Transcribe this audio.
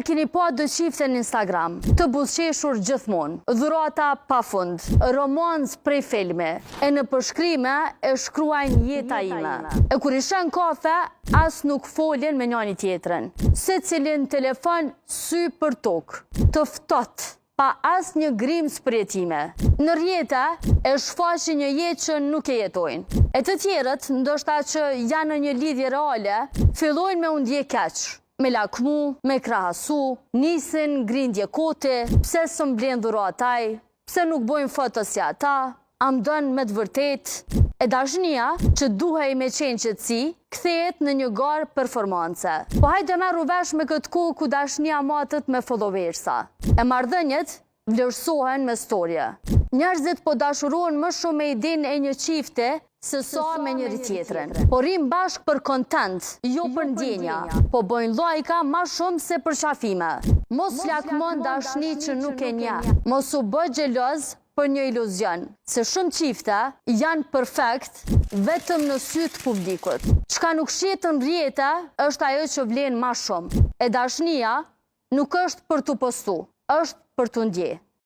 keni pa dë qifte në Instagram, të buzëqeshur gjithmonë, dhurata pa fund, romans prej filme, e në përshkrime e shkruajnë jeta ime. E kur ishen kafe, as nuk foljen me njani tjetren. Se cilin telefon sy për tokë, të ftoht, pa as një grim spërjetime. Në rjeta e shfaqin një jetë që nuk e jetojnë. E të tjerët, ndoshta që janë në një lidhje reale, fillojnë me undje keq, me lakmu, me krahasu, nisin grindje kote, pse së mblen dhurataj, pse nuk bojnë foto si ata, am dën me të vërtet. E dashnia që duhej me qenë qetësi, kthehet në një garë performance. Po hajde merru vesh me këtë kohë ku dashnia matet me followersa. E marrëdhëniet vlerësohen me storje. Njerëzit po dashurohen më shumë me idenë e një çifte se sa me njëri tjetrin. Po rrim bashk për content, jo për ndjenja. Po bojnë lajka ma shumë se për qafime. Mos lakmon dashni që nuk e nje. Mos u bë xheloz për një iluzion, se shumë qifte janë perfekt vetëm në sytë publikut. Çka nuk shihet në rrjete është ajo që vlen ma shumë. E dashnia nuk është për t'u postu, është për t'u ndje.